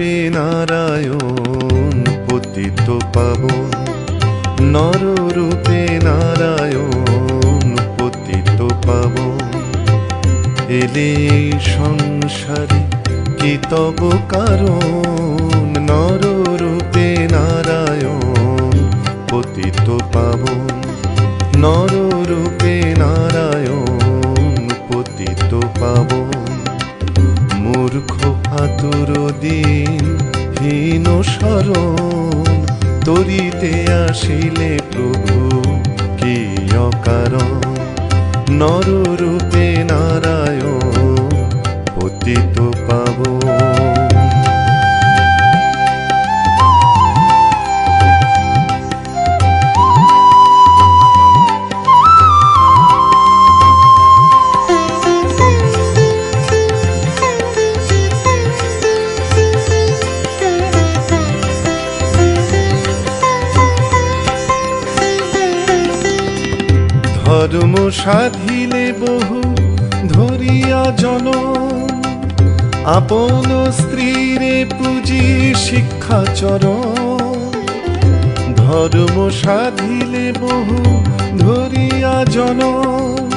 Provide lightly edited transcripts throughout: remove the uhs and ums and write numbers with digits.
নররূপে নারায়ণ পতিত পাবন, নররূপে নারায়ণ পতিত পাবন। এলে এই সংসারে কি তব কারণ, নররূপে নারায়ণ পতিত পাবন, নররূপে নারায়ণ পতিত পাবন। মূর্খ আতুর দিন হীন শরণ, তরিতে আসিলে প্রভু কি অকারণ, নররূপে নারায়ণ পতিত পাবন। ধর্ম সাধিলে বহু ধরিয়া জনম, আপন স্ত্রীরে পুজি শিক্ষাচরণ। ধর্ম সাধিলে বহু ধরিয়া জনম,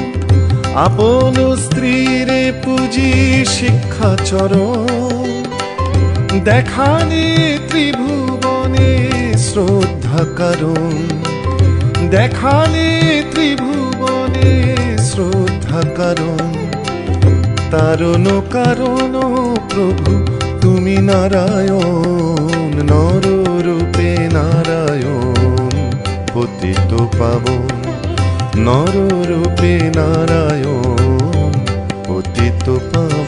আপন স্ত্রীরে পুজি শিক্ষাচরণ। দেখানে ত্রিভুবনে শ্রদ্ধা কারণ, দেখালে ত্রিভুবনে শ্রদ্ধা কারণ। তারণ কারণ প্রভু তুমি নারায়ণ, নররূপে নারায়ণ পতিত পাবন, নররূপে নারায়ণ পতিত পাবন।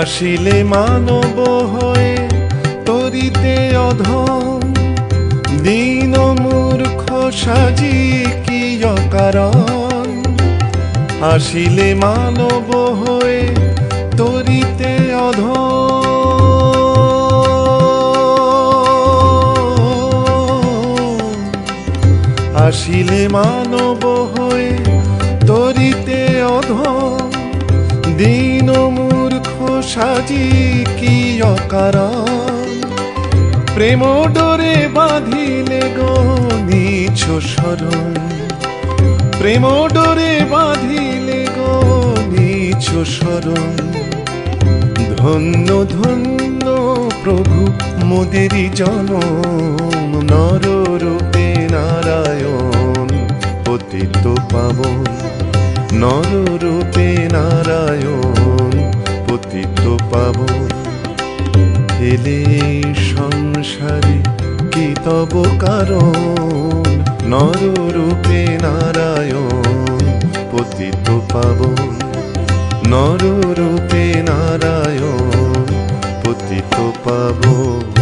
আসিলে মানব হয়ে তরিতে অধম, দীন মূর্খ সাজি কি অকারণ। আসিলে মানব হয়ে তরিতে অধম, আসিলে মানব হয়ে তরিতে অধম। দীন মূর্খ সাজি কি অকারণ, প্রেম ডোরে বাঁধিলে গো নিছ শরণ, প্রেম ডোরে বাঁধিলে গো নিছ শরণ। ধন্য ধন্য প্রভু মোদেরি জনম, নররূপে নারায়ণ পতিত পাবন, নররূপে নারায়ণ পতিত পাবন। এলে সংসারে কি তব কারণ, নররূপে নারায়ণ পতিত পাবন, নররূপে নারায়ণ পতিত পাবন।